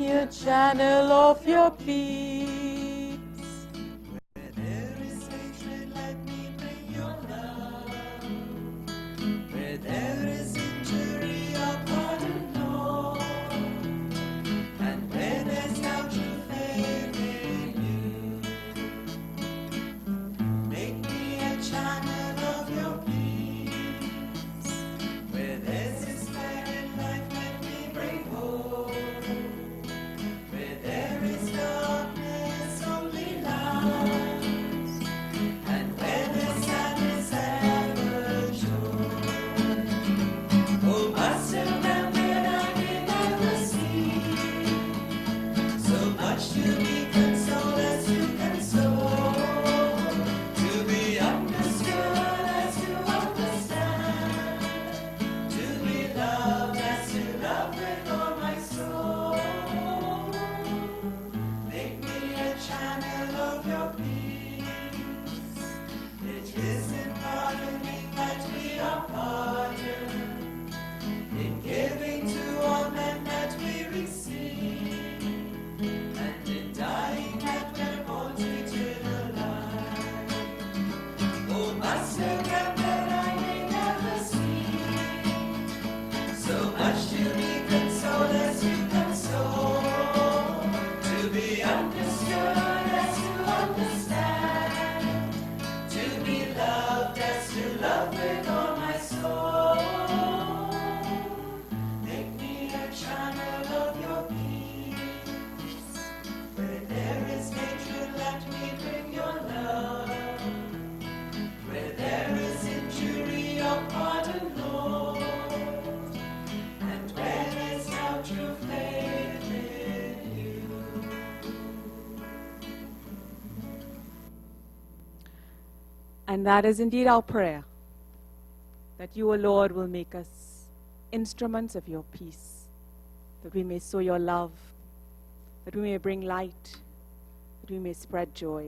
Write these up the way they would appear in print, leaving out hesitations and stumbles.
A channel of your peace. Where there is hatred, let me bring your love. Where there is injury, your pardon, Lord. And where there's no true faith in you, make me a channel of your peace. Where there's despair in life, let me bring hope. There is darkness, only light, and where there's sadness, ever joy. Oh, Master, grant that I may never see so much to be consoled as to console, to be understood as to understand, to be loved as to love with all my soul. Channel of your peace. It is in pardoning that we are pardoned, in giving to all men that we receive, and in dying that we're born to eternal life. Oh, Master, grant that I may never see so much to be consoled as you console, to be understood as to understand, to be loved as to love with all my soul. Make me a channel of your peace. Where there is hatred, let me bring your love. Where there is injury, your pardon, Lord. And where there's no true faith in you. And that is indeed our prayer, that you, O Lord, will make us instruments of your peace, that we may sow your love, that we may bring light, that we may spread joy.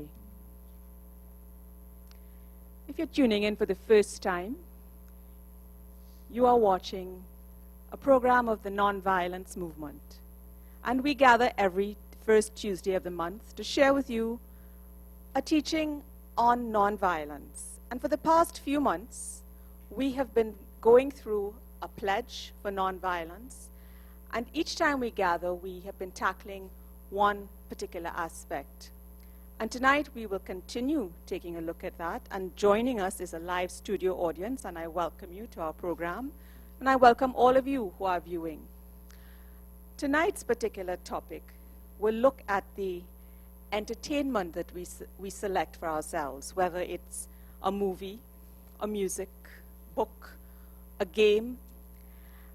If you're tuning in for the first time, you are watching a program of the Nonviolence movement. And we gather every first Tuesday of the month to share with you a teaching on nonviolence. And for the past few months, we have been going through a pledge for nonviolence. And each time we gather, we have been tackling one particular aspect. And tonight we will continue taking a look at that. And joining us is a live studio audience, and I welcome you to our program. And I welcome all of you who are viewing. Tonight's particular topic will look at the entertainment that we select for ourselves, whether it's a movie, a music, book, a game.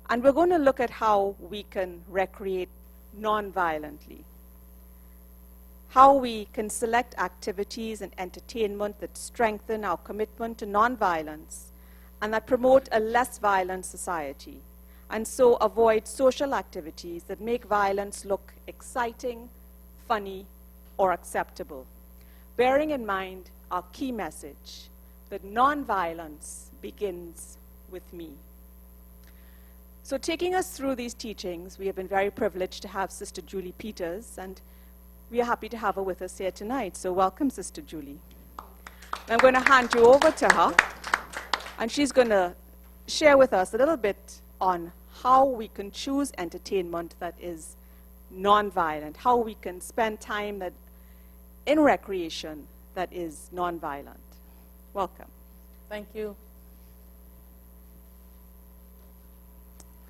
And we're going to look at how we can recreate non-violently, how we can select activities and entertainment that strengthen our commitment to non-violence and that promote a less violent society, and so avoid social activities that make violence look exciting, funny, or acceptable, bearing in mind our key message that non-violence begins with me. So taking us through these teachings, we have been very privileged to have Sister Julie Peters, and we are happy to have her with us here tonight. So welcome, Sister Julie. I'm going to hand you over to her, and she's going to share with us a little bit on how we can choose entertainment that is non-violent, how we can spend time in recreation that is non-violent. Welcome. Thank you.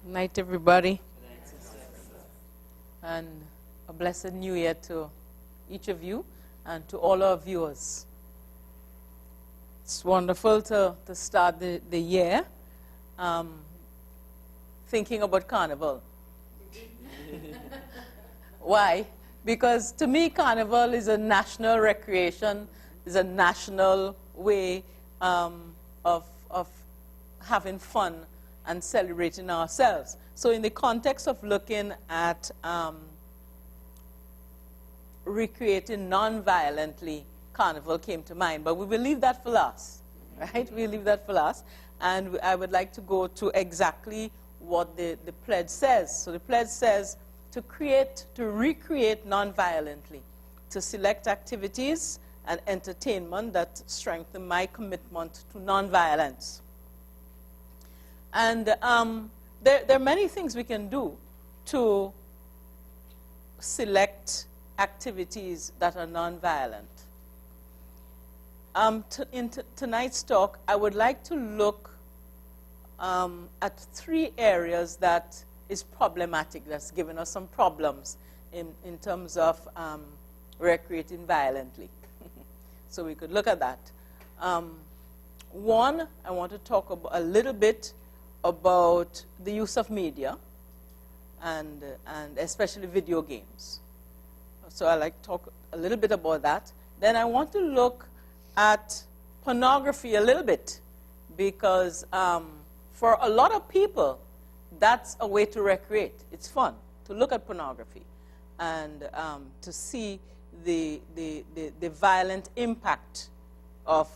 Good night, everybody. And a blessed new year to each of you and to all our viewers. It's wonderful to start the year thinking about Carnival. Why? Because to me, carnival is a national recreation, is a national way of having fun and celebrating ourselves. So in the context of looking at recreating non-violently, carnival came to mind. But we will leave that for last, right? We'll leave that for last. And I would like to go to exactly what the pledge says. So the pledge says to recreate non-violently, to select activities and entertainment that strengthen my commitment to non-violence. And there are many things we can do to select activities that are non-violent. In tonight's talk, I would like to look at 3 areas that is problematic, that's given us some problems in terms of recreating violently. So we could look at that. One, I want to talk a little bit about the use of media and especially video games. So I'd like to talk a little bit about that. Then I want to look at pornography a little bit because for a lot of people, that's a way to recreate. It's fun to look at pornography and to see the violent impact of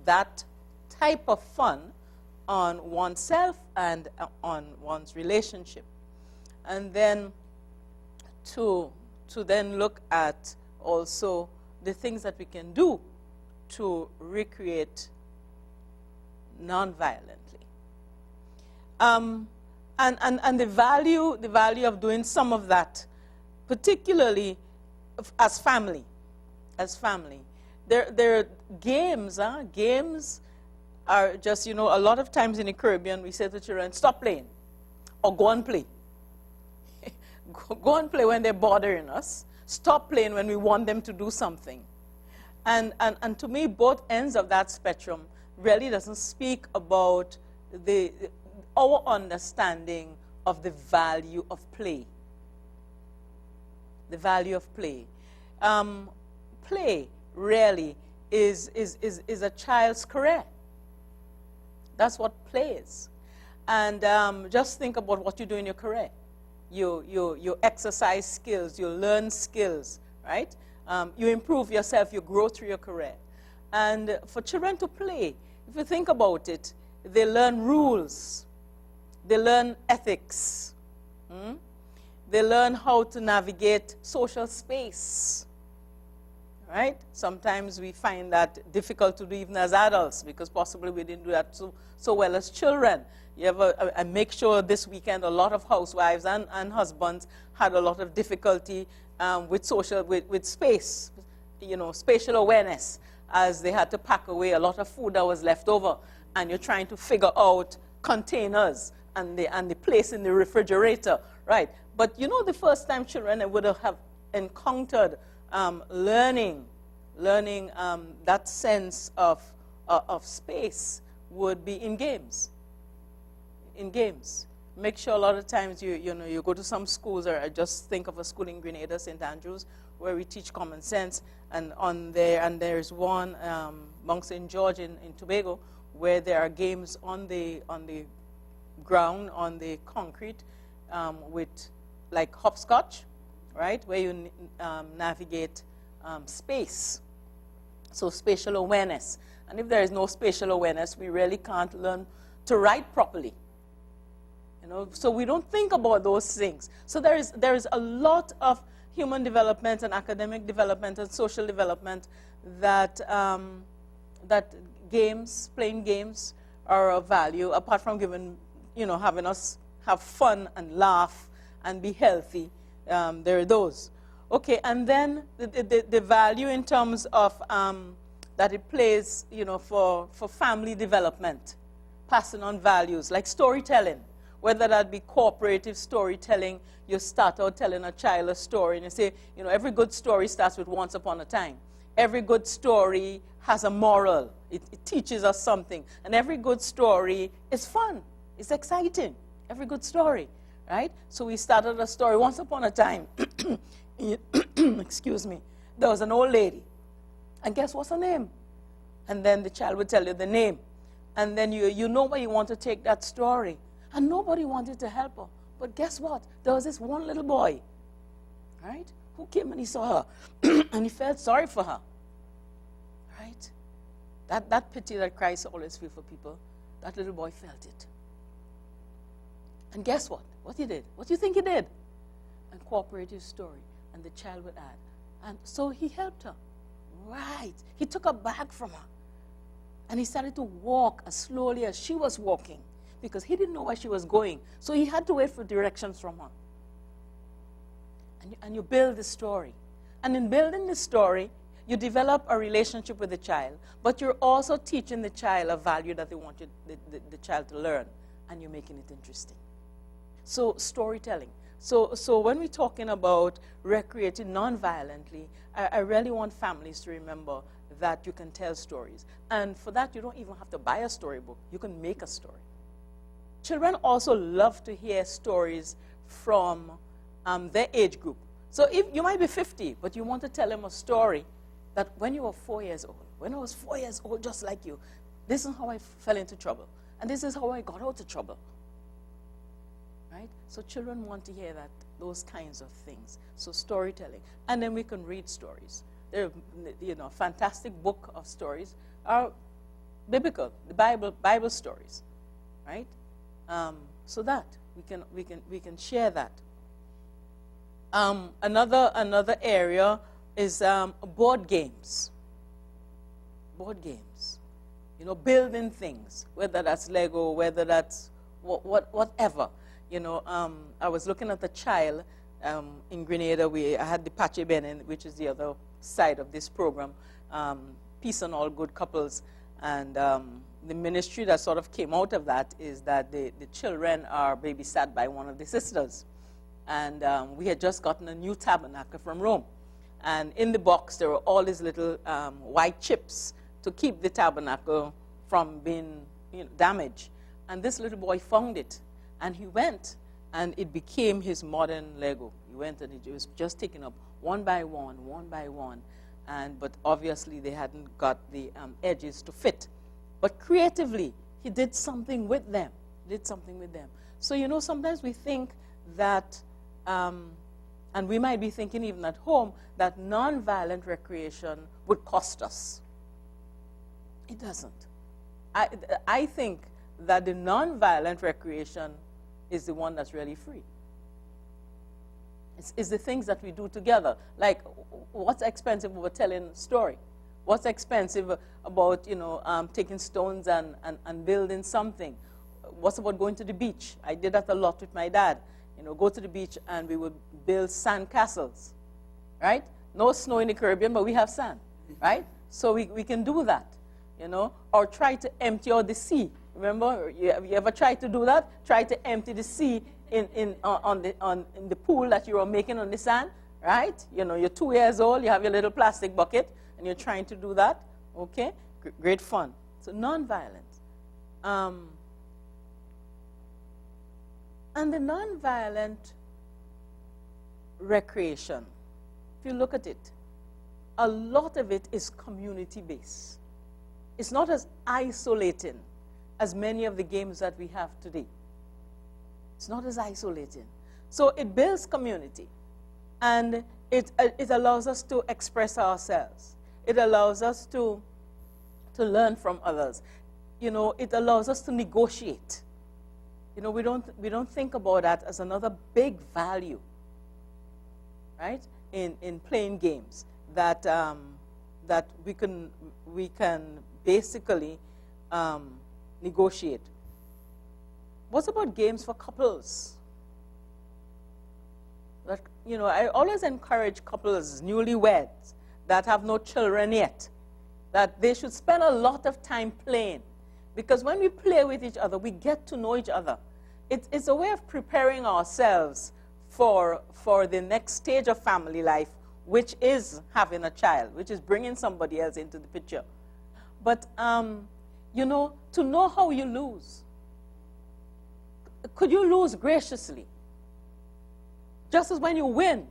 that type of fun on oneself and on one's relationship. And then to then look at also the things that we can do to recreate non-violently. And the value of doing some of that, particularly as family. There are games, games are just, a lot of times in the Caribbean, we say to children, stop playing, or go and play. Go and play when they're bothering us. Stop playing when we want them to do something. And to me, both ends of that spectrum really doesn't speak about our understanding of the value of play. The value of play. Play really is a child's career. That's what play is. And just think about what you do in your career. You exercise skills, you learn skills, right? You improve yourself, you grow through your career. And for children to play, if you think about it, they learn rules, they learn ethics, they learn how to navigate social space, right? Sometimes we find that difficult to do even as adults because possibly we didn't do that so well as children. I make sure this weekend a lot of housewives and husbands had a lot of difficulty with space, spatial awareness, as they had to pack away a lot of food that was left over, and you're trying to figure out containers and the place in the refrigerator, right? But the first time children would have encountered learning that sense of space would be in games. In games. Make sure a lot of times you go to some schools, or I just think of a school in Grenada, St. Andrews, where we teach common sense, and there's one Mount St. George in Tobago, where there are games on the ground, on the concrete, with like hopscotch, right, where you navigate space. So spatial awareness. And if there is no spatial awareness, we really can't learn to write properly. So we don't think about those things. So there is a lot of human development and academic development and social development that playing games are of value, apart from having us have fun and laugh and be healthy. There are those. Okay, and then the value in terms of that it plays, for family development, passing on values like storytelling. Whether that be cooperative storytelling, you start out telling a child a story, and you say, every good story starts with once upon a time. Every good story has a moral. It teaches us something. And every good story is fun. It's exciting. Every good story, right? So we started a story once upon a time. excuse me, there was an old lady. And guess what's her name? And then the child would tell you the name. And then you know where you want to take that story. And nobody wanted to help her. But guess what? There was this one little boy, right, who came and he saw her. And he felt sorry for her, right? That pity that Christ always feels for people, that little boy felt it. And guess what? What he did? What do you think he did? Incorporate his story. And the child would add. And so he helped her. Right. He took a bag from her. And he started to walk as slowly as she was walking, because he didn't know where she was going. So he had to wait for directions from her. And you build the story. And in building the story, you develop a relationship with the child, but you're also teaching the child a value that they want the child to learn, and you're making it interesting. So storytelling. So when we're talking about recreating non-violently, I really want families to remember that you can tell stories. And for that, you don't even have to buy a storybook. You can make a story. Children also love to hear stories from their age group. So if you might be 50, but you want to tell them a story that when you were 4 years old, when I was 4 years old just like you, this is how I fell into trouble. And this is how I got out of trouble. Right? So children want to hear that, those kinds of things. So storytelling. And then we can read stories. There are, fantastic book of stories are biblical, the Bible stories, right? So that we can share that. Another area is board games. Board games, building things, whether that's Lego, whether that's whatever. I was looking at the child in Grenada. I had the Pache Benin, which is the other side of this program, Peace and All Good Couples. And the ministry that sort of came out of that is that the children are babysat by one of the sisters. And we had just gotten a new tabernacle from Rome. And in the box, there were all these little white chips to keep the tabernacle from being damaged. And this little boy found it. And he went, and it became his modern Lego. He went, and it was just taken up one by one. But obviously, they hadn't got the edges to fit. But creatively, he did something with them. So, sometimes we think that, and we might be thinking even at home, that nonviolent recreation would cost us. It doesn't. I think that the nonviolent recreation is the one that's really free. It's the things that we do together. Like, what's expensive about telling a story? What's expensive about, taking stones and building something? What's about going to the beach? I did that a lot with my dad. Go to the beach and we would build sand castles, right? No snow in the Caribbean, but we have sand, right? So we can do that, or try to empty out the sea. Remember, you ever tried to do that? Try to empty the sea in the pool that you are making on the sand, right? You're 2 years old, you have your little plastic bucket, and you're trying to do that, okay? Great fun. So nonviolence. And the nonviolent recreation, if you look at it, a lot of it is community-based. It's not as isolating as many of the games that we have today. It's not as isolating. So it builds community, and it allows us to express ourselves. It allows us to learn from others. It allows us to negotiate. We don't think about that as another big value, right? In playing games, that that we can basically negotiate. What about games for couples? I always encourage couples, newlyweds, that have no children yet, that they should spend a lot of time playing. Because when we play with each other, we get to know each other. It's a way of preparing ourselves for the next stage of family life, which is having a child, which is bringing somebody else into the picture. But, to know how you lose. Could you lose graciously? Just as when you win,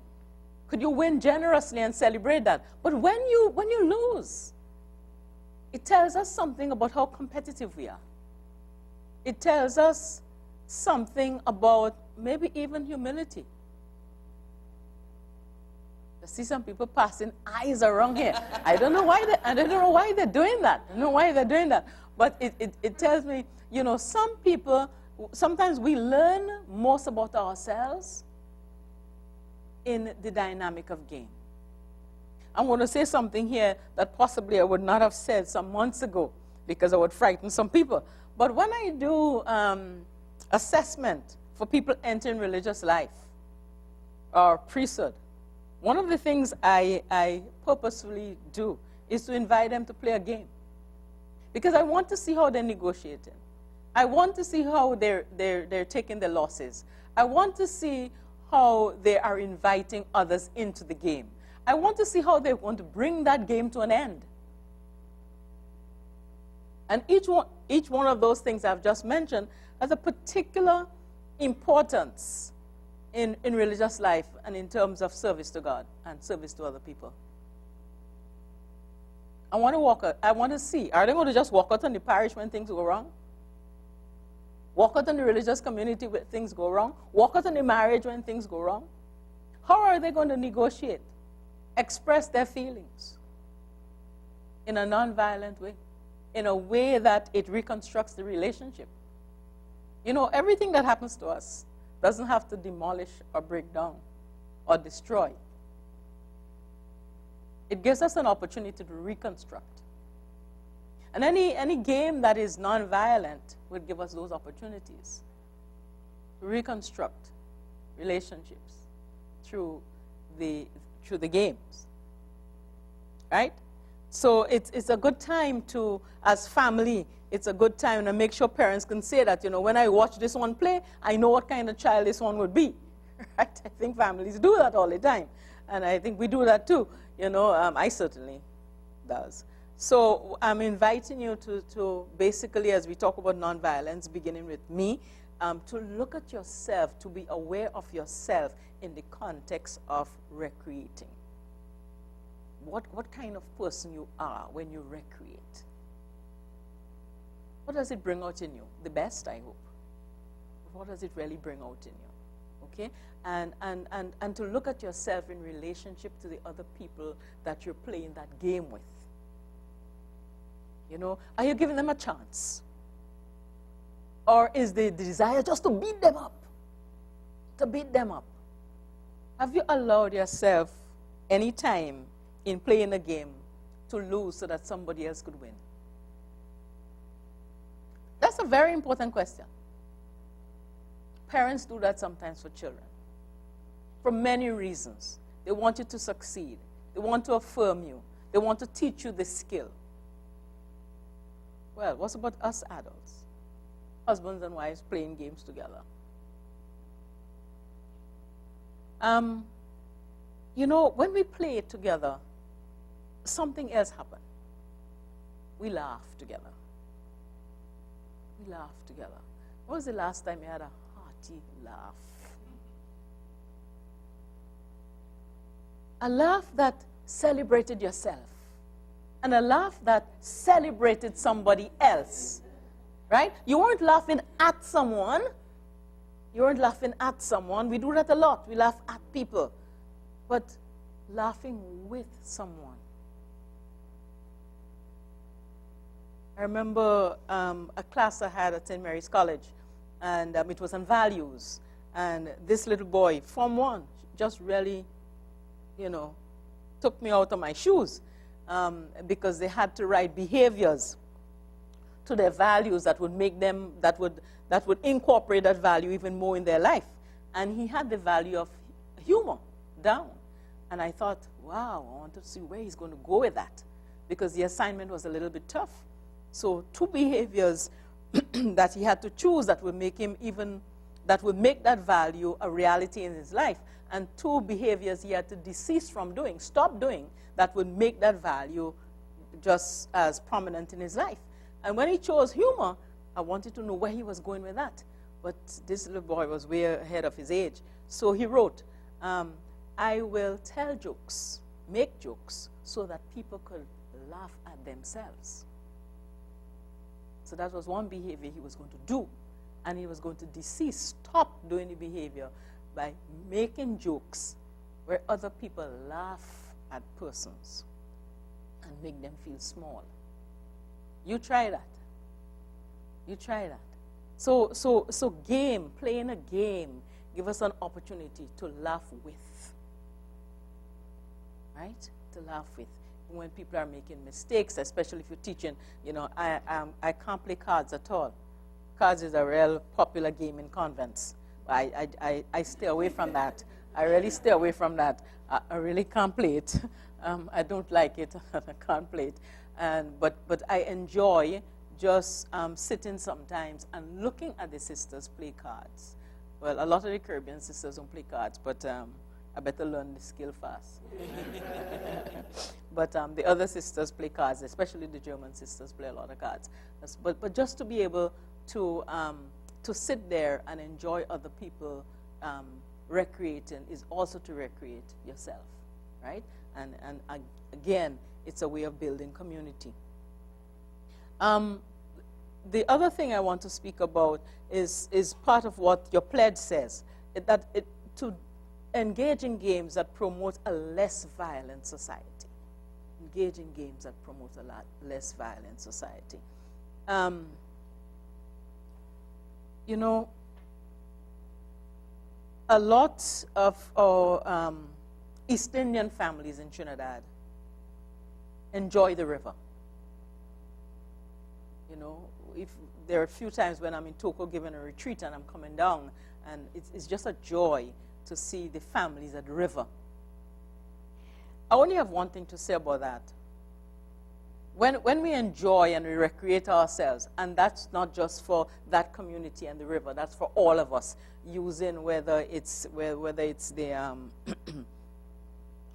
Could you win generously and celebrate that? But when you lose, it tells us something about how competitive we are. It tells us something about maybe even humility. I see some people passing eyes around here. I don't know why they're doing that. I don't know why they're doing that. But it tells me, you know, some people, sometimes we learn most about ourselves in the dynamic of game. I'm going to say something here that possibly I would not have said some months ago because I would frighten some people. But when I do assessment for people entering religious life or priesthood, one of the things I purposefully do is to invite them to play a game. Because I want to see how they're negotiating. I want to see how they're taking the losses. I want to see how they are inviting others into the game. I want to see how they want to bring that game to an end. And each one of those things I've just mentioned has a particular importance in religious life and in terms of service to God and service to other people. I want to see, are they going to just walk out on the parish when things go wrong? Walk out in the religious community when things go wrong? Walk out in the marriage when things go wrong? How are they going to negotiate? Express their feelings in a non-violent way, in a way that it reconstructs the relationship. You know, everything that happens to us doesn't have to demolish or break down or destroy. It gives us an opportunity to reconstruct. And any game that is non-violent would give us those opportunities to reconstruct relationships through the games, right? So it's a good time to, as family, it's a good time to make sure parents can say that, you know, when I watch this one play, I know what kind of child this one would be, right? I think families do that all the time, and I think we do that too. You know, I certainly does. So I'm inviting you to basically, as we talk about nonviolence, beginning with me, to look at yourself, to be aware of yourself in the context of recreating. What kind of person you are when you recreate? What does it bring out in you? The best, I hope. What does it really bring out in you? Okay? And to look at yourself in relationship to the other people that you're playing that game with. You know, are you giving them a chance? Or is the desire just to beat them up? To beat them up? Have you allowed yourself any time in playing a game to lose so that somebody else could win? That's a very important question. Parents do that sometimes for children. For many reasons. They want you to succeed. They want to affirm you. They want to teach you the skill. Well, what about us adults? Husbands and wives playing games together. You know, when we play together, something else happens. We laugh together. We laugh together. When was the last time you had a hearty laugh? A laugh that celebrated yourself. And a laugh that celebrated somebody else. Right? You weren't laughing at someone. You weren't laughing at someone. We do that a lot. We laugh at people. But laughing with someone. I remember a class I had at St. Mary's College, and it was on values. And this little boy, Form 1, just really, you know, took me out of my shoes because they had to write behaviors to their values that would make them, that would incorporate that value even more in their life. And he had the value of humor down. And I thought, wow, I want to see where he's going to go with that, because the assignment was a little bit tough. So 2 behaviors that he had to choose that would make him even, that would make that value a reality in his life, and 2 behaviors he had to desist from doing, stop doing, that would make that value just as prominent in his life. And when he chose humor, I wanted to know where he was going with that. But this little boy was way ahead of his age. So he wrote, I will tell jokes, make jokes, so that people could laugh at themselves. So that was one behavior he was going to do. And he was going to stop doing the behavior by making jokes where other people laugh at persons and make them feel small. You try that. You try that. So playing a game, give us an opportunity to laugh with. Right? To laugh with. When people are making mistakes, especially if you're teaching, I can't play cards at all. Cards is a real popular game in convents. I stay away from that. I really stay away from that. I really can't play it. I don't like it. I can't play it. But I enjoy just sitting sometimes and looking at the sisters play cards. Well, a lot of the Caribbean sisters don't play cards, but I better learn the skill fast. But the other sisters play cards, especially the German sisters play a lot of cards. But just to be able to sit there and enjoy other people recreating is also to recreate yourself, right? And again, it's a way of building community. The other thing I want to speak about is part of what your pledge says, to engage in games that promote a less violent society. Engage in games that promote a less violent society. A lot of our East Indian families in Trinidad enjoy the river. If there are a few times when I'm in Toko giving a retreat and I'm coming down, and it's just a joy to see the families at the river. I only have one thing to say about that. When we enjoy and we recreate ourselves, and that's not just for that community and the river, that's for all of us, using whether it's the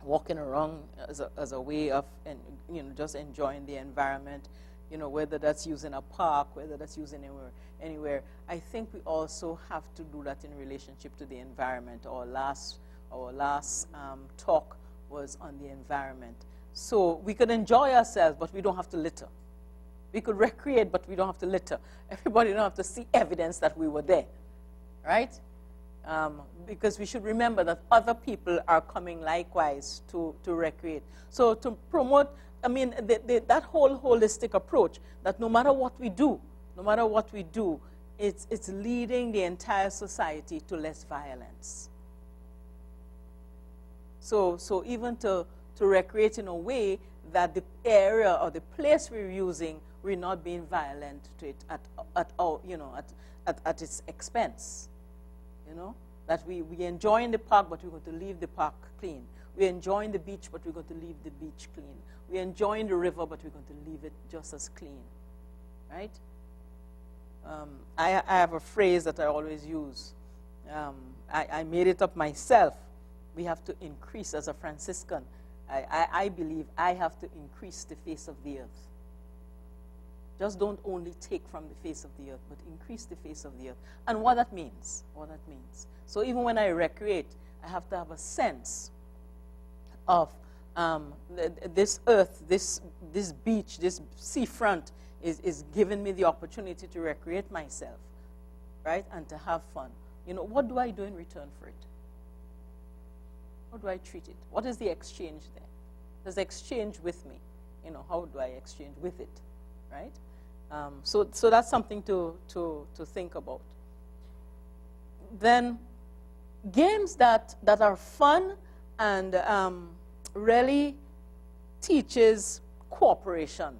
walking around as a way of just enjoying the environment, whether that's using a park, whether that's using anywhere. I think we also have to do that in relationship to the environment. Our last talk was on the environment. So we could enjoy ourselves, but we don't have to litter. We could recreate, but we don't have to litter. Everybody don't have to see evidence that we were there, right? Because we should remember that other people are coming likewise to recreate. So to promote, that whole holistic approach, that no matter what we do, it's leading the entire society to less violence. So even to recreate in a way that the area or the place we're using, we're not being violent to it at its expense. That we enjoying the park, but we're going to leave the park clean. We're enjoying the beach, but we're going to leave the beach clean. We're enjoying the river, but we're going to leave it just as clean, right? I have a phrase that I always use. I made it up myself. We have to increase as a Franciscan. I believe I have to increase the face of the earth. Just don't only take from the face of the earth, but increase the face of the earth. And what that means. So even when I recreate, I have to have a sense of this earth, this beach, this seafront is giving me the opportunity to recreate myself, right? And to have fun. What do I do in return for it? How do I treat it? What is the exchange there? There's the exchange with me. How do I exchange with it, right? So that's something to think about. Then games that are fun and really teaches cooperation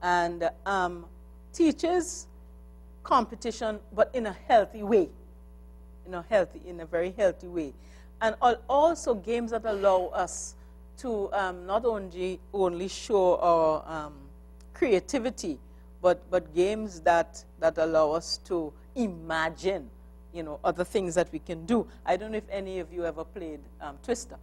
and teaches competition, but in a healthy way, in a very healthy way. And also games that allow us to not only show our creativity, but games that allow us to imagine, other things that we can do. I don't know if any of you ever played Twister.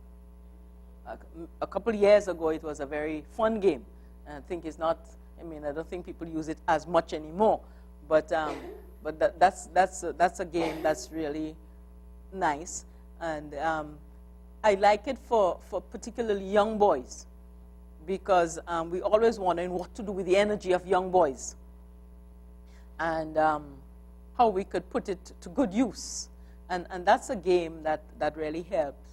A couple of years ago, it was a very fun game. And I think it's not. I don't think people use it as much anymore. But that's a game that's really nice. And I like it for particularly young boys, because we always wondering what to do with the energy of young boys, and how we could put it to good use. And that's a game that really helps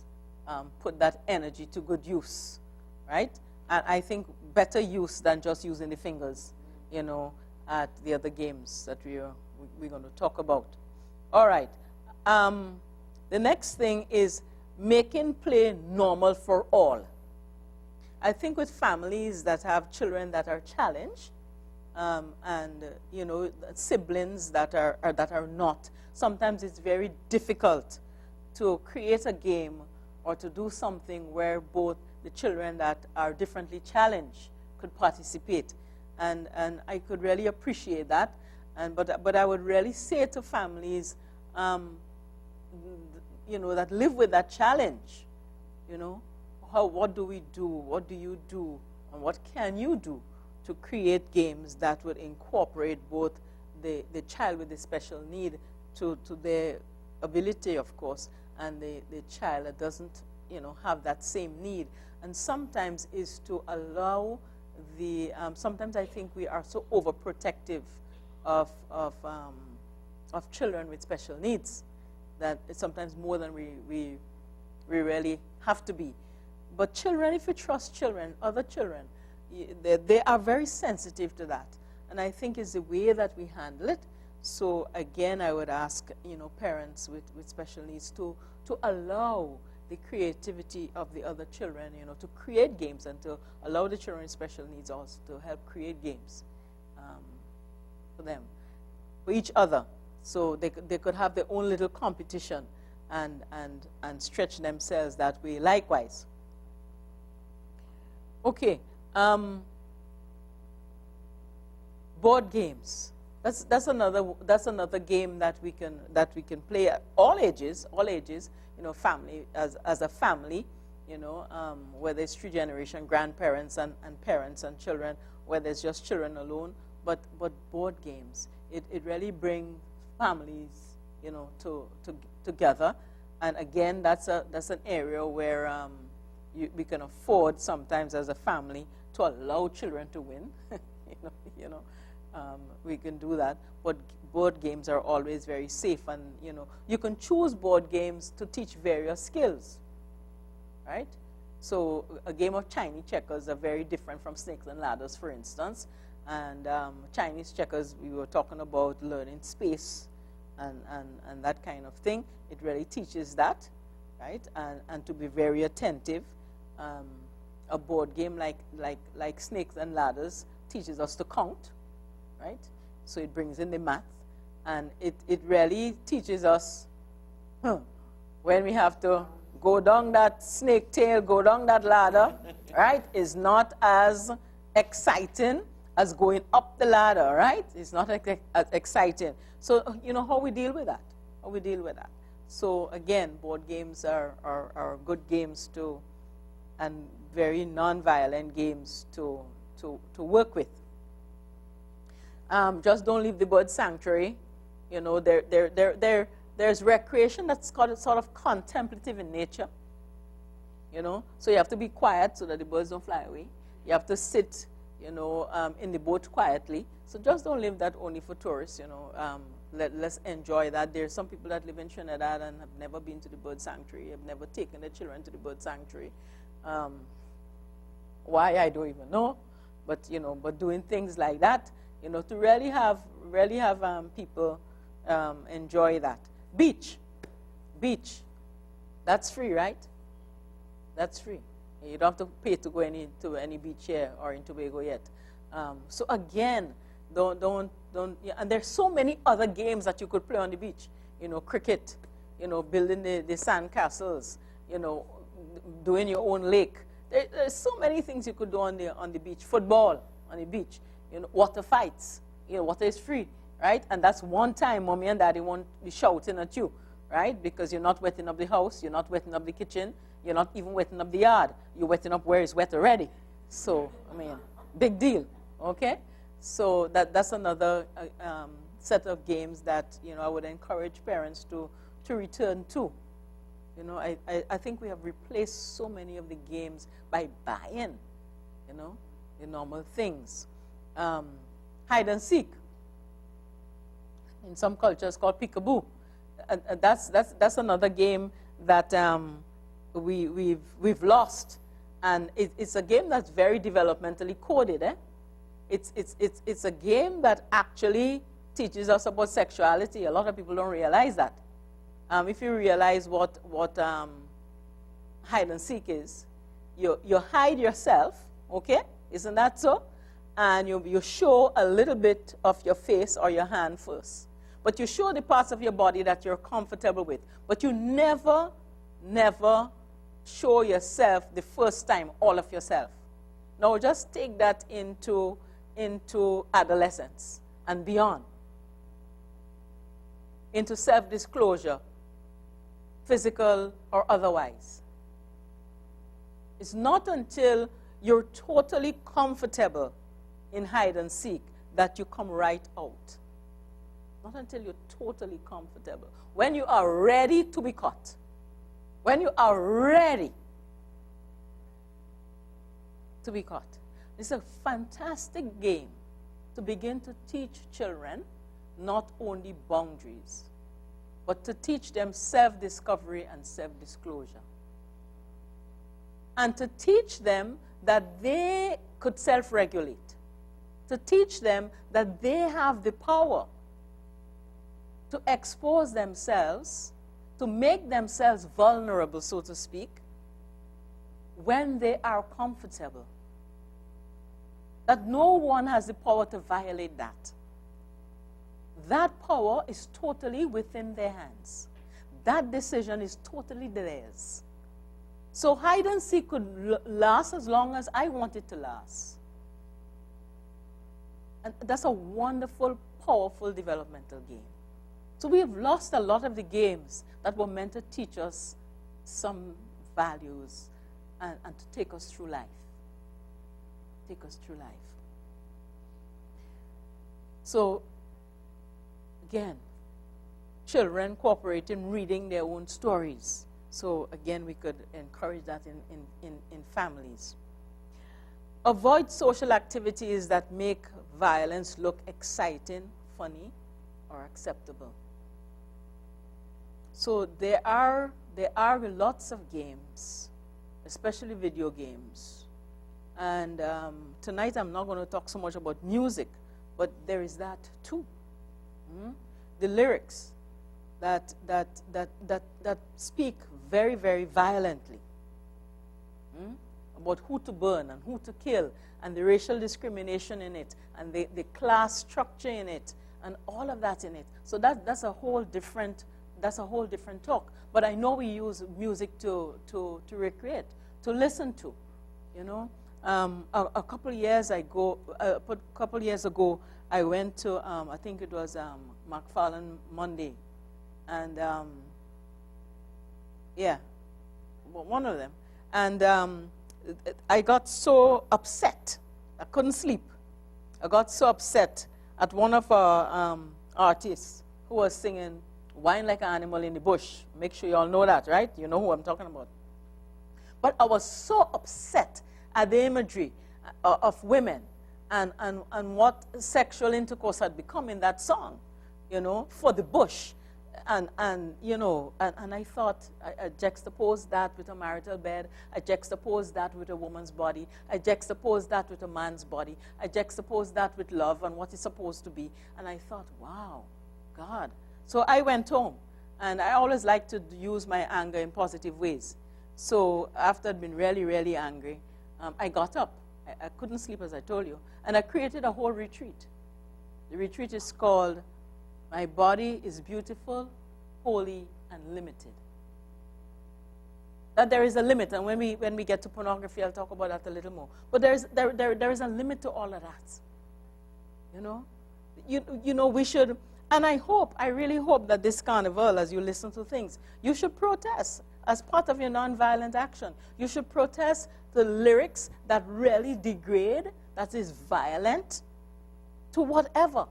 put that energy to good use, right? And I think better use than just using the fingers, you know, at the other games that we're going to talk about. All right. The next thing is making play normal for all. I think with families that have children that are challenged, and you know, siblings that are not, sometimes it's very difficult to create a game or to do something where both the children that are differently challenged could participate. And I could really appreciate that. But I would really say to families, you know, that live with that challenge, you know, what do we do? What do you do? And what can you do to create games that would incorporate both the child with the special need to their ability, of course, and the child that doesn't, you know, have that same need. And sometimes is to allow the, sometimes I think we are so overprotective of children with special needs that it's sometimes more than we really have to be. But children, if you trust children, other children, they are very sensitive to that. And I think it's the way that we handle it. So again, I would ask, you know, parents with special needs to allow the creativity of the other children, you know, to create games, and to allow the children with special needs also to help create games for them, for each other. So they could have their own little competition and stretch themselves that way likewise. Okay, board games. That's another game that we can play at all ages. You know, family as a family. You know, whether it's three generation, grandparents and parents and children, whether it's just children alone. But board games, it really brings families, you know, together. And again, that's an area where we can afford sometimes as a family to allow children to win. We can do that. But board games are always very safe, and you know, you can choose board games to teach various skills, right? So a game of Chinese checkers are very different from snakes and ladders, for instance. And Chinese checkers, we were talking about learning space and that kind of thing. It really teaches that, right? And to be very attentive. A board game like snakes and ladders teaches us to count, right? So it brings in the math, and it really teaches us when we have to go down that snake tail, go down that ladder, right? Is not as exciting as going up the ladder, right? It's not as exciting. So, you know, how we deal with that? How we deal with that? So again, board games are good games to, and very non-violent games to work with. Just don't leave the bird sanctuary. You know, there's recreation that's sort of contemplative in nature. You know, so you have to be quiet so that the birds don't fly away. You have to sit, you know, in the boat quietly. So just don't leave that only for tourists. You know, let's enjoy that. There's some people that live in Trinidad and have never been to the bird sanctuary, have never taken their children to the bird sanctuary. Why, I don't even know. But you know, but doing things like that, you know, to really have people enjoy that. Beach, that's free, right? That's free. You don't have to pay to go to any beach here or in Tobago yet. So again, don't. And there's so many other games that you could play on the beach. You know, cricket. You know, building the sand castles. You know, doing your own lake. There's so many things you could do on the beach. Football on the beach. You know, water fights. You know, water is free, right? And that's one time mommy and daddy won't be shouting at you, right? Because you're not wetting up the house, you're not wetting up the kitchen, you're not even wetting up the yard. You're wetting up where it's wet already. So, I mean, big deal, okay? So that's another set of games that, you know, I would encourage parents to return to. You know, I think we have replaced so many of the games by buying, you know, the normal things. Hide and seek. In some cultures called peekaboo. That's another game that we've lost. And it's a game that's very developmentally coded. It's a game that actually teaches us about sexuality. A lot of people don't realize that. If you realize what hide and seek is, you hide yourself, okay? Isn't that so? And you show a little bit of your face or your hand first. But you show the parts of your body that you're comfortable with. But you never show yourself the first time, all of yourself. Now just take that into adolescence and beyond. Into self-disclosure, physical or otherwise. It's not until you're totally comfortable in hide and seek that you come right out. Not until you're totally comfortable. When you are ready to be caught. When you are ready to be caught. It's a fantastic game to begin to teach children not only boundaries, but to teach them self-discovery and self-disclosure. And to teach them that they could self-regulate. To teach them that they have the power to expose themselves, to make themselves vulnerable, so to speak, when they are comfortable. That no one has the power to violate that. That power is totally within their hands. That decision is totally theirs. So hide and seek could last as long as I want it to last. And that's a wonderful, powerful developmental game. So we have lost a lot of the games that were meant to teach us some values and to take us through life. Take us through life. So, again, children cooperate in reading their own stories. So, again, we could encourage that in families. Avoid social activities that make violence look exciting, funny, or acceptable. So there are lots of games, especially video games. And tonight I'm not going to talk so much about music, but there is that too. The lyrics that speak very, very violently about who to burn and who to kill, and the racial discrimination in it, and the class structure in it, and all of that in it. So that's a whole different talk. But I know we use music to recreate, to listen to, you know. A couple years ago, I went to I think it was McFarlane Monday, and one of them, and I got so upset I couldn't sleep. I got so upset at one of our artists who was singing "Whine Like an Animal in the Bush." Make sure you all know that, right? You know who I'm talking about. But I was so upset at the imagery of women and what sexual intercourse had become in that song, you know, for the bush. And you know, and I thought, I juxtaposed that with a marital bed, I juxtaposed that with a woman's body, I juxtaposed that with a man's body, I juxtaposed that with love and what it's supposed to be. And I thought, wow, God. So I went home, and I always like to use my anger in positive ways. So after I'd been really, really angry, I got up. I couldn't sleep, as I told you, and I created a whole retreat. The retreat is called "My Body is Beautiful, Holy, and Limited." That there is a limit, and when we get to pornography, I'll talk about that a little more. But there is a limit to all of that. You know, you know, we should. And I really hope that this carnival, as you listen to things, you should protest as part of your nonviolent action. You should protest the lyrics that really degrade, that is violent, to whatever.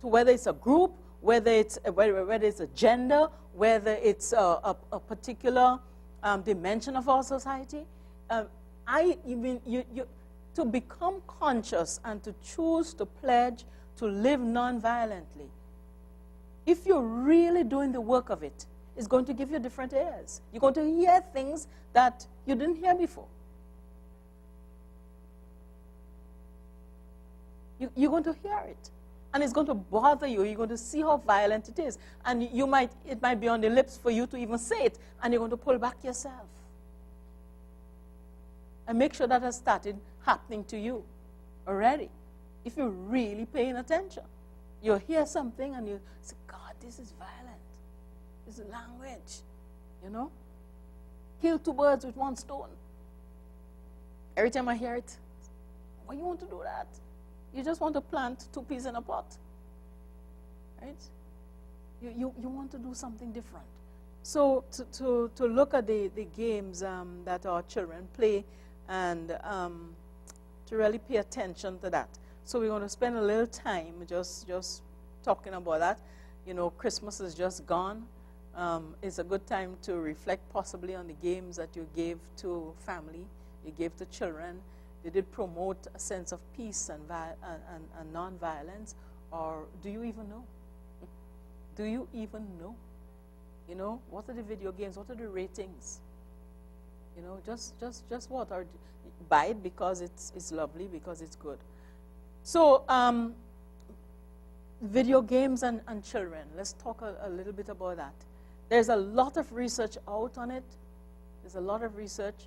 To whether it's a group whether it's a gender, whether it's a particular dimension of our society. To become conscious and to choose to pledge to live non-violently, if you're really doing the work of it, it's going to give you different ears. You're going to hear things that you didn't hear before. You're going to hear it. And it's going to bother you. You're going to see how violent it is. And it might be on the lips for you to even say it, and you're going to pull back yourself. And make sure that has started happening to you already. If you're really paying attention, you'll hear something and you say, God, this is violent. This is language, you know? Kill two birds with one stone. Every time I hear it, why you want to do that? You just want to plant two peas in a pot, right? You want to do something different. So to look at the games that our children play and to really pay attention to that. So we're going to spend a little time just talking about that. You know, Christmas is just gone. It's a good time to reflect possibly on the games that you gave to family, you gave to children. They did promote a sense of peace and non-violence, or do you even know? Do you even know? You know, what are the video games? What are the ratings? You know, just what? Or buy it because it's lovely, because it's good. So, video games and children. Let's talk a little bit about that. There's a lot of research out on it. There's a lot of research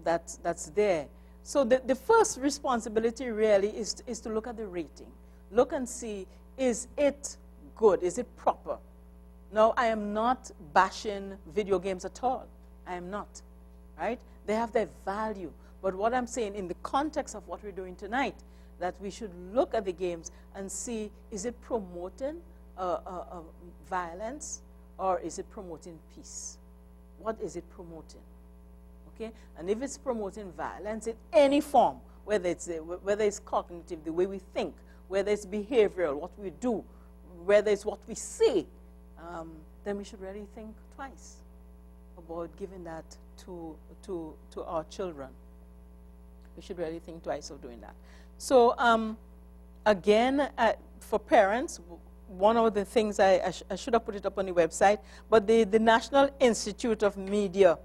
that's there. So the first responsibility really is to look at the rating. Look and see, is it good? Is it proper? Now, I am not bashing video games at all. I am not, right? They have their value. But what I'm saying, in the context of what we're doing tonight, that we should look at the games and see, is it promoting violence, or is it promoting peace? What is it promoting? Okay? And if it's promoting violence in any form, whether it's cognitive, the way we think, whether it's behavioral, what we do, whether it's what we say, then we should really think twice about giving that to our children. We should really think twice of doing that. So again, for parents, one of the things I should have put it up on the website, but the National Institute of Media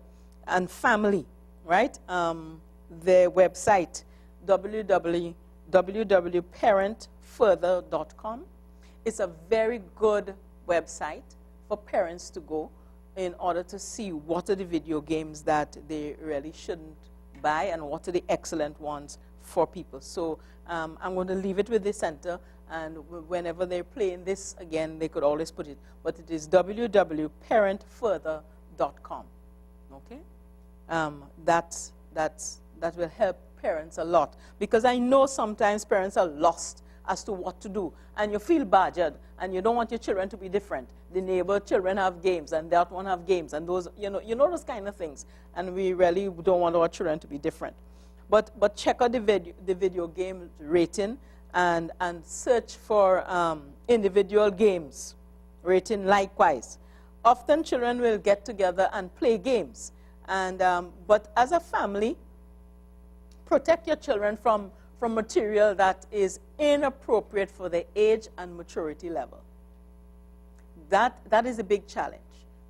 and Family, right? Their website, www.parentfurther.com. It's a very good website for parents to go in order to see what are the video games that they really shouldn't buy and what are the excellent ones for people. So I'm going to leave it with the center, and whenever they're playing this again, they could always put it. But it is www.parentfurther.com. Okay? That will help parents a lot, because I know sometimes parents are lost as to what to do, and you feel badgered, and you don't want your children to be different. The neighbor children have games, and that one have games, and those, you know those kind of things, and we really don't want our children to be different. But check out the video game rating, and search for individual games rating likewise. Often children will get together and play games, and but as a family, protect your children from material that is inappropriate for their age and maturity level. That is a big challenge,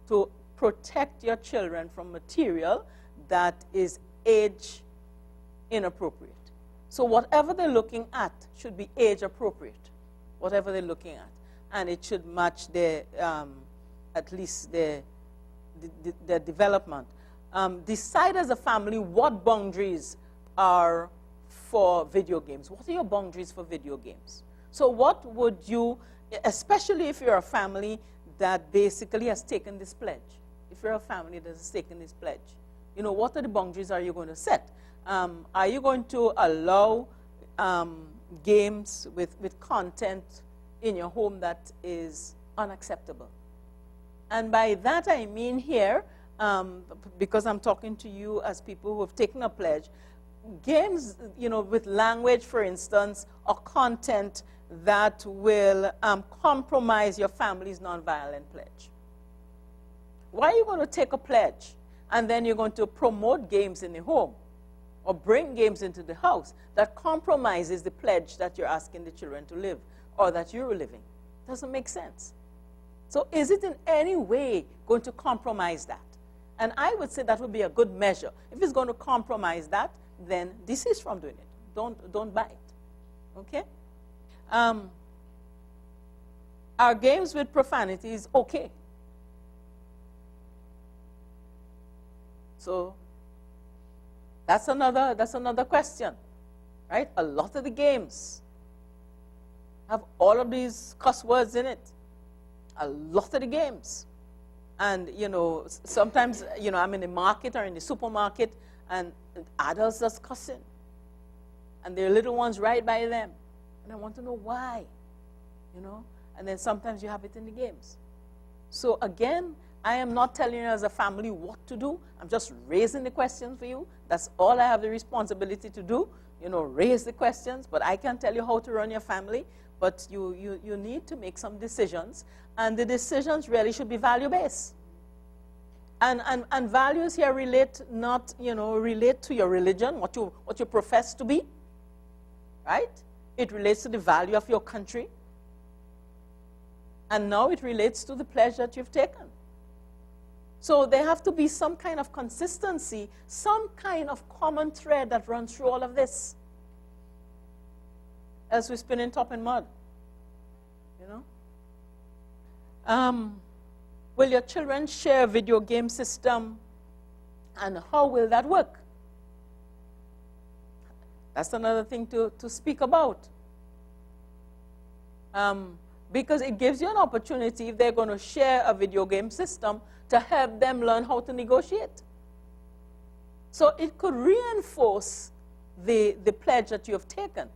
to protect your children from material that is age inappropriate. So whatever they're looking at should be age appropriate, whatever they're looking at, and it should match their at least their development. Decide as a family what boundaries are for video games. What are your boundaries for video games? So what would you, especially if you're a family that basically has taken this pledge, if you're a family that has taken this pledge, you know, what are the boundaries are you going to set? Are you going to allow games with content in your home that is unacceptable? And by that I mean here, because I'm talking to you as people who have taken a pledge, games, you know, with language, for instance, or content that will compromise your family's nonviolent pledge. Why are you going to take a pledge and then you're going to promote games in the home or bring games into the house that compromises the pledge that you're asking the children to live or that you're living? Doesn't make sense. So is it in any way going to compromise that? And I would say that would be a good measure. If it's going to compromise that, then desist from doing it. Don't buy it. Okay? Are games with profanities okay? So that's another question, right? A lot of the games have all of these cuss words in it. A lot of the games. And, sometimes, I'm in the market or in the supermarket, and adults just cussing. And there are little ones right by them. And I want to know why, And then sometimes you have it in the games. So again, I am not telling you as a family what to do. I'm just raising the questions for you. That's all I have the responsibility to do, raise the questions. But I can't tell you how to run your family. But you need to make some decisions. And the decisions really should be value-based. And values here relate relate to your religion, what you profess to be, right? It relates to the value of your country. And now it relates to the pledge that you've taken. So there have to be some kind of consistency, some kind of common thread that runs through all of this. Else we're spinning top in mud, Will your children share a video game system, and how will that work? That's another thing to speak about. Because it gives you an opportunity, if they're going to share a video game system, to help them learn how to negotiate. So it could reinforce the pledge that you have taken,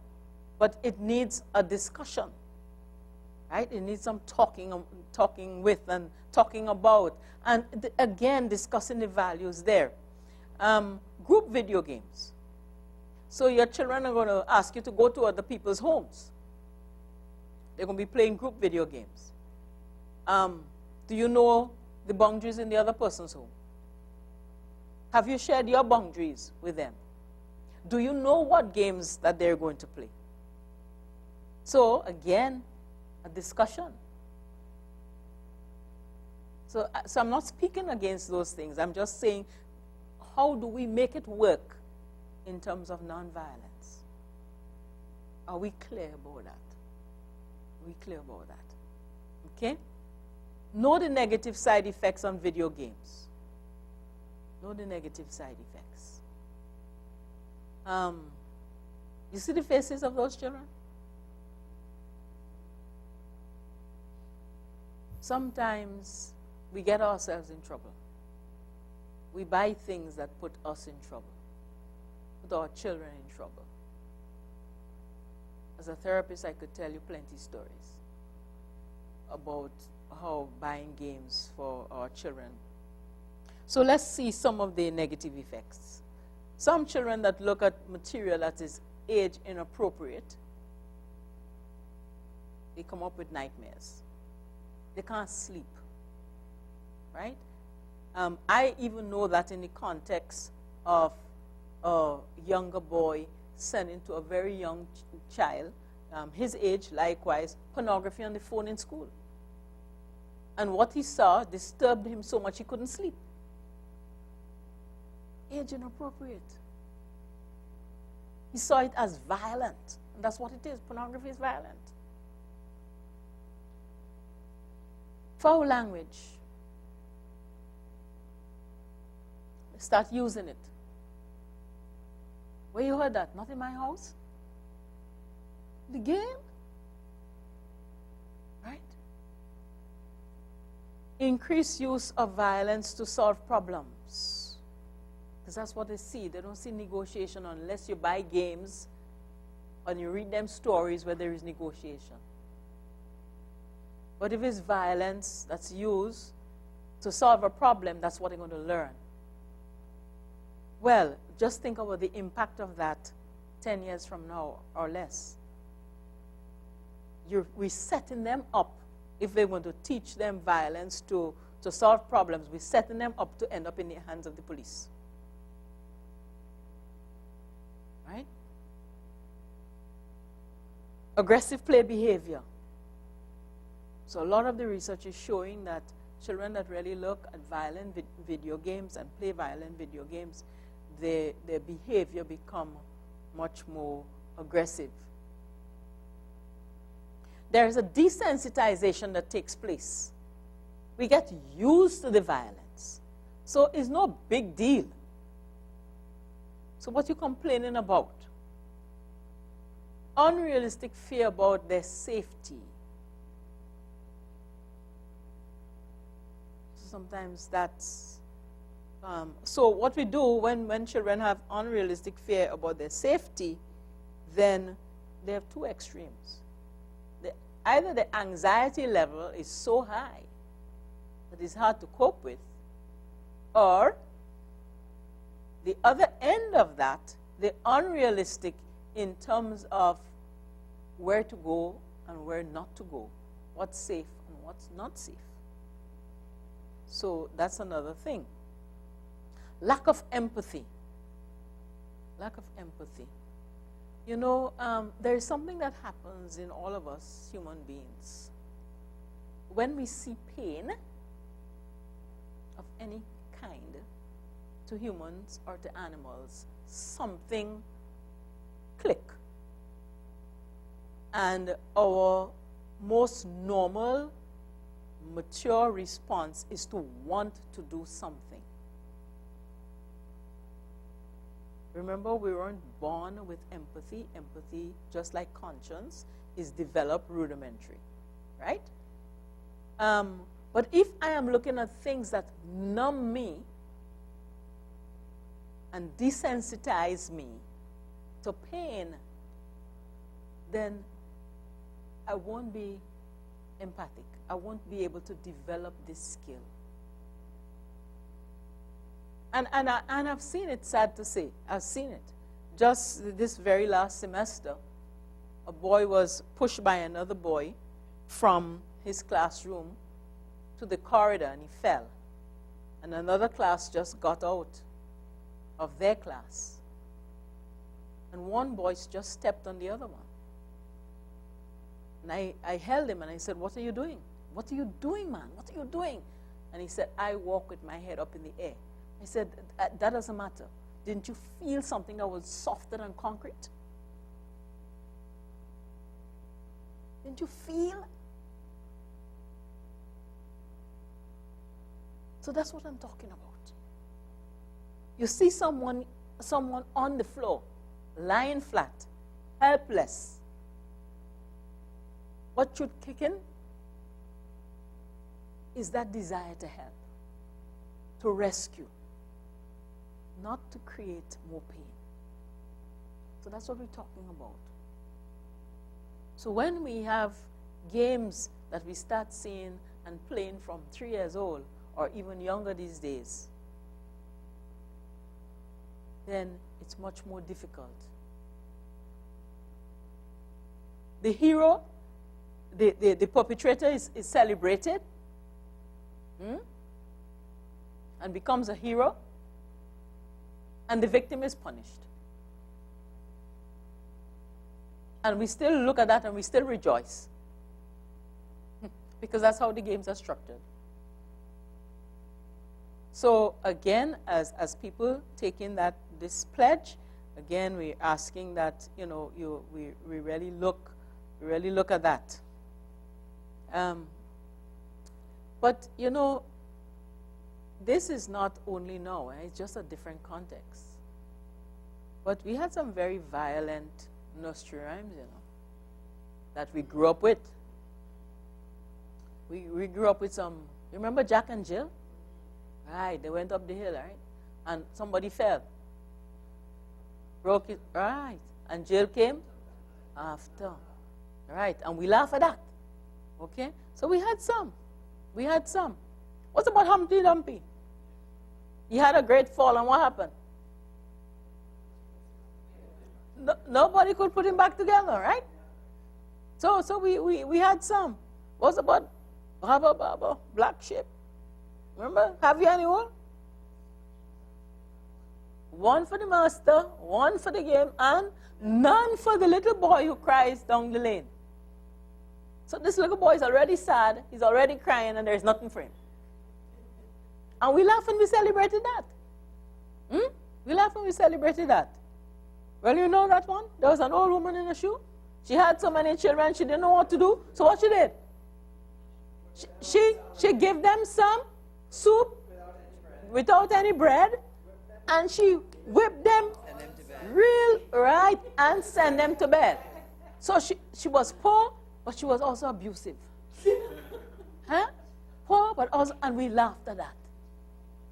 but it needs a discussion, right? It needs some talking with and talking about, and again, discussing the values there. Group video games. So your children are going to ask you to go to other people's homes. They're going to be playing group video games. Do you know the boundaries in the other person's home? Have you shared your boundaries with them? Do you know what games that they're going to play? So, again, a discussion. So I'm not speaking against those things. I'm just saying, how do we make it work in terms of nonviolence? Are we clear about that? Are we clear about that? Okay? Know the negative side effects on video games. Know the negative side effects. You see the faces of those children? Sometimes we get ourselves in trouble. We buy things that put us in trouble, put our children in trouble. As a therapist, I could tell you plenty of stories about how buying games for our children. So let's see some of the negative effects. Some children that look at material that is age inappropriate, they come up with nightmares. They can't sleep, right? I even know that in the context of a younger boy sending to a very young child, his age, likewise, pornography on the phone in school. And what he saw disturbed him so much he couldn't sleep. Age inappropriate. He saw it as violent, and that's what it is. Pornography is violent. Foul language. Start using it. Where you heard that? Not in my house. The game? Right? Increased use of violence to solve problems. Because that's what they see. They don't see negotiation unless you buy games and you read them stories where there is negotiation. But if it's violence that's used to solve a problem, that's what they're going to learn. Well, just think about the impact of that 10 years from now or less. we're setting them up. If they want to teach them violence to solve problems, we're setting them up to end up in the hands of the police. Right? Aggressive play behavior. So a lot of the research is showing that children that really look at violent video games and play violent video games, their behavior become much more aggressive. There is a desensitization that takes place. We get used to the violence. So it's no big deal. So what are you complaining about? Unrealistic fear about their safety. Sometimes that's... so what we do when children have unrealistic fear about their safety, then they have two extremes. Either the anxiety level is so high that it's hard to cope with, or the other end of that, the unrealistic in terms of where to go and where not to go, what's safe and what's not safe. So that's another thing. Lack of empathy. Lack of empathy. You know, there is something that happens in all of us human beings. When we see pain of any kind to humans or to animals, something click. And our most normal, mature response is to want to do something. Remember, we weren't born with empathy. Empathy, just like conscience, is developed rudimentary, right? But if I am looking at things that numb me and desensitize me to pain, then I won't be empathic. I won't be able to develop this skill. And I've seen it, sad to say. I've seen it. Just this very last semester, a boy was pushed by another boy from his classroom to the corridor, and he fell. And another class just got out of their class. And one boy just stepped on the other one. And I held him and I said, "What are you doing? What are you doing, man? What are you doing?" And he said, "I walk with my head up in the air." I said, "That doesn't matter. Didn't you feel something that was softer than concrete? Didn't you feel?" So that's what I'm talking about. You see someone on the floor, lying flat, helpless. What should kick in is that desire to help, to rescue, not to create more pain. So that's what we're talking about. So when we have games that we start seeing and playing from 3 years old or even younger these days, then it's much more difficult. The hero, the perpetrator is celebrated and becomes a hero, and the victim is punished. And we still look at that and we still rejoice because that's how the games are structured. So again, as people take in this pledge, again we're asking that we really look at that. But this is not only now, it's just a different context. But we had some very violent nursery rhymes, that we grew up with. We grew up with some, you remember Jack and Jill? Right, they went up the hill, right? And somebody fell. Broke it, right. And Jill came after. Right, and we laugh at that. Okay? So we had some. What about Humpty Dumpty? He had a great fall, and what happened? Nobody could put him back together, right? So we had some. What's about Baba, black sheep? Remember? Have you anyone? One for the master, one for the game, and none for the little boy who cries down the lane. So this little boy is already sad, he's already crying, and there's nothing for him. And we laugh and we celebrated that. We laugh and we celebrated that. Well, you know that one? There was an old woman in a shoe. She had so many children, she didn't know what to do. So what she did? She gave them some soup without any bread, and she whipped them real right and sent them to bed. So she was poor, but she was also abusive. Huh? Poor, but also, and we laughed at that.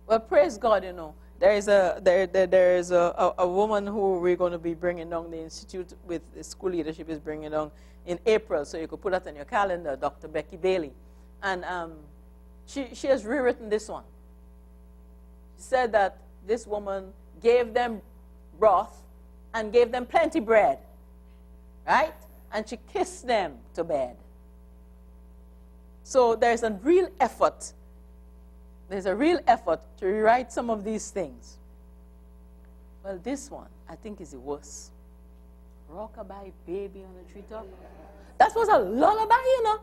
Well, praise God, you know. There is a woman who we're going to be bringing down, the institute with the school leadership is bringing down in April, so you could put that on your calendar, Dr. Becky Bailey. And she has rewritten this one. She said that this woman gave them broth and gave them plenty bread, right? And she kissed them to bed. So there's a real effort. There's a real effort to rewrite some of these things. Well, this one, I think, is the worst. Rockabye baby on the treetop. That was a lullaby, you know.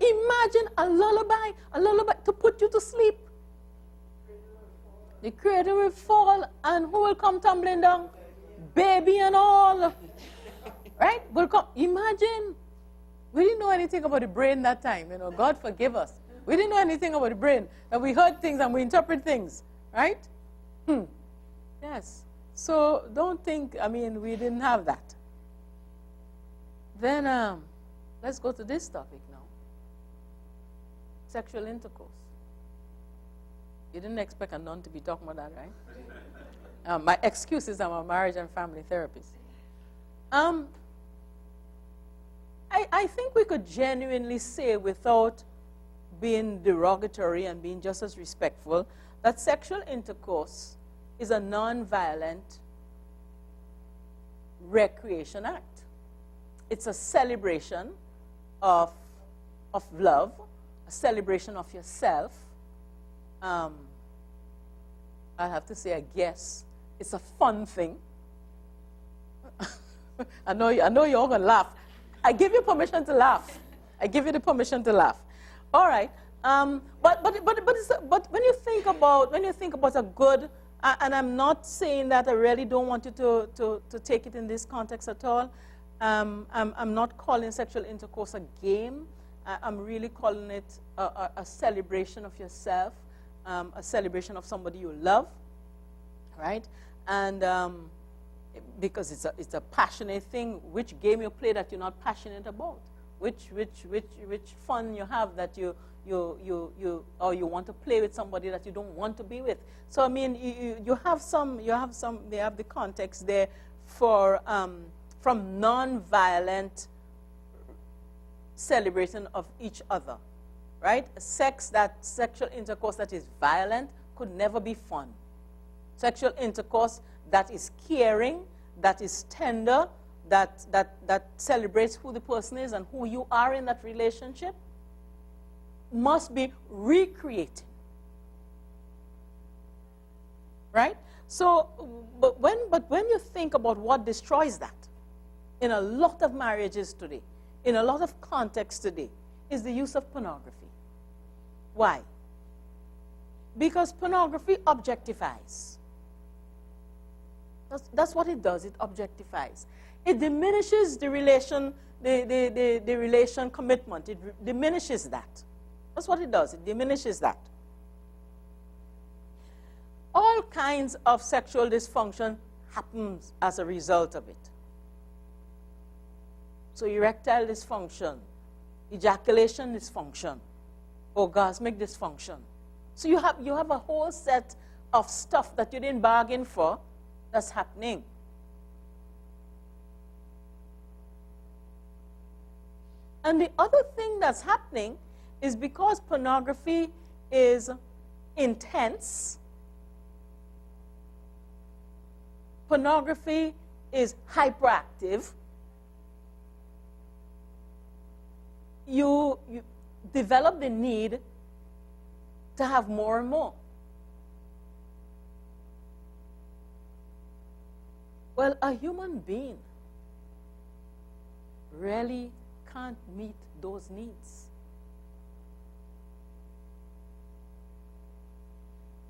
Imagine a lullaby to put you to sleep. The cradle will fall, and who will come tumbling down? Baby and all. Right? Will come. Imagine. We didn't know anything about the brain that time, you know. God forgive us. We didn't know anything about the brain. And we heard things and we interpret things. Right? Yes. So don't think, I mean, we didn't have that. Then let's go to this topic now. Sexual intercourse. You didn't expect a nun to be talking about that, right? My excuse is I'm a marriage and family therapist. I think we could genuinely say, without being derogatory and being just as respectful, that sexual intercourse is a non-violent recreation act. It's a celebration of love, a celebration of yourself. I have to say, I guess it's a fun thing. I know you're all going to laugh. I give you permission to laugh. I give you the permission to laugh. All right. But when you think about a good, and I'm not saying that I really don't want you to take it in this context at all. I'm not calling sexual intercourse a game. I'm really calling it a celebration of yourself, a celebration of somebody you love, right? And because it's a passionate thing. Which game you play that you're not passionate about? Which fun you have that you want to play with somebody that you don't want to be with. So I mean, you have they have the context there for from non-violent celebration of each other, right? Sexual intercourse that is violent could never be fun. Sexual intercourse that is caring, that is tender, that celebrates who the person is and who you are in that relationship, must be recreating. Right? So, but when you think about what destroys that, in a lot of marriages today, in a lot of contexts today, is the use of pornography. Why? Because pornography objectifies. That's what it does. It objectifies. It diminishes the relation, the relation commitment. It diminishes that. That's what it does. It diminishes that. All kinds of sexual dysfunction happens as a result of it. So erectile dysfunction, ejaculation dysfunction, orgasmic dysfunction. So you have a whole set of stuff that you didn't bargain for that's happening. And the other thing that's happening is because pornography is intense, pornography is hyperactive, you develop the need to have more and more. Well, a human being really can't meet those needs.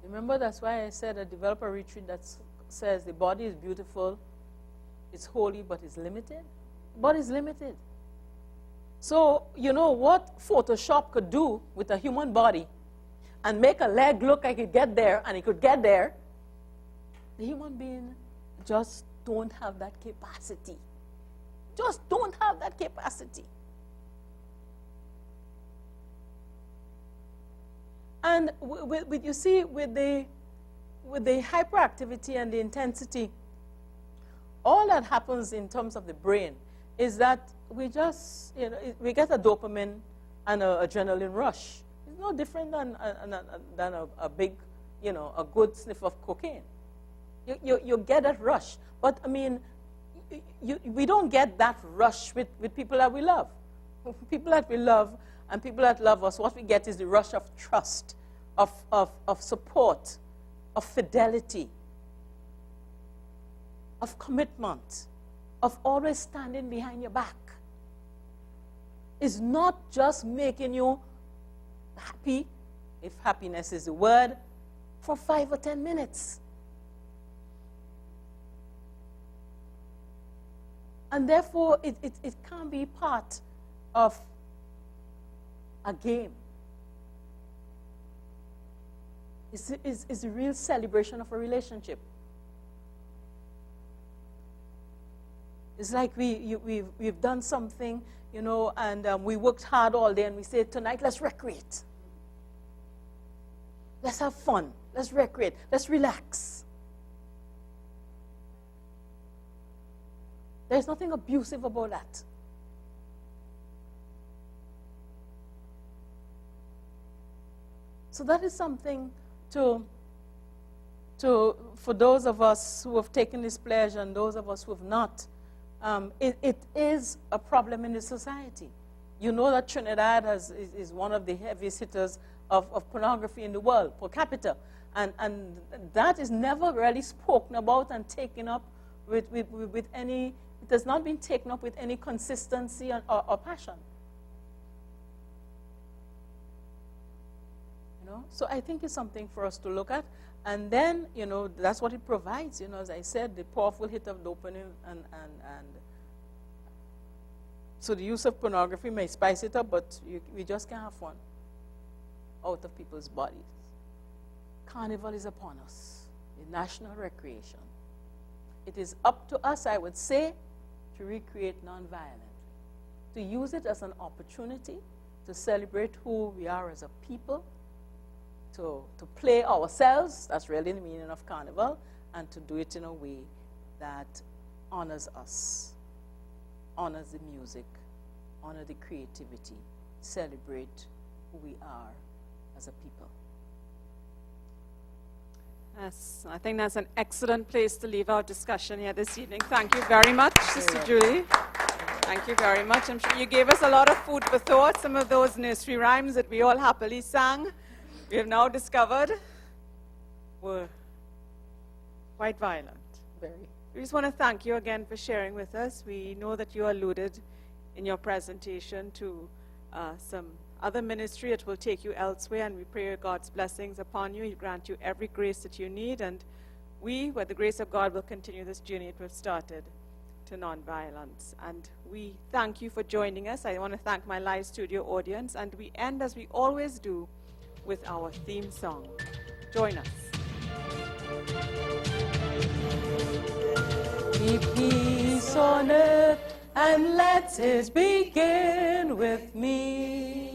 Remember, that's why I said a developer retreat that says the body is beautiful, it's holy, but it's limited. The body is limited. So, you know what Photoshop could do with a human body and make a leg look like it get there, and it could get there. The human being just don't have that capacity. Just don't have that capacity. And with you see, with the hyperactivity and the intensity, all that happens in terms of the brain is that we just, you know, we get a dopamine and an adrenaline rush. It's no different than a big, you know, a good sniff of cocaine. You get that rush. But, I mean, we don't get that rush with people that we love. People that we love and people that love us, what we get is the rush of trust, of support, of fidelity, of commitment, of always standing behind your back. It's not just making you happy, if happiness is the word, for 5 or 10 minutes. And therefore, it can't be part of a game. It's a real celebration of a relationship. It's like we've done something, you know, and we worked hard all day, and we say, tonight, let's recreate. Let's have fun. Let's recreate. Let's relax. There's nothing abusive about that. So that is something for those of us who have taken this pledge and those of us who have not. It is a problem in the society. You know that Trinidad is one of the heaviest hitters of pornography in the world, per capita. And that is never really spoken about and taken up with any, it has not been taken up with any consistency or passion. You know? So I think it's something for us to look at. And then, you know, that's what it provides. You know, as I said, the powerful hit of dopamine and so the use of pornography may spice it up, but we just can't have fun out of people's bodies. Carnival is upon us, the national recreation. It is up to us, I would say, to recreate nonviolently, to use it as an opportunity to celebrate who we are as a people, to play ourselves, that's really the meaning of carnival, and to do it in a way that honors us, honors the music, honor the creativity, celebrate who we are as a people. Yes, I think that's an excellent place to leave our discussion here this evening. Thank you very much, Sister Julie. Thank you very much. I'm sure you gave us a lot of food for thought. Some of those nursery rhymes that we all happily sang, we have now discovered, were quite violent. Very. We just want to thank you again for sharing with us. We know that you alluded in your presentation to some other ministry that will take you elsewhere, and we pray God's blessings upon you. He grant you every grace that you need, and we, with the grace of God, will continue this journey that we've started to nonviolence. And we thank you for joining us. I want to thank my live studio audience, and we end, as we always do, with our theme song. Join us. Be peace on earth, and let it begin with me.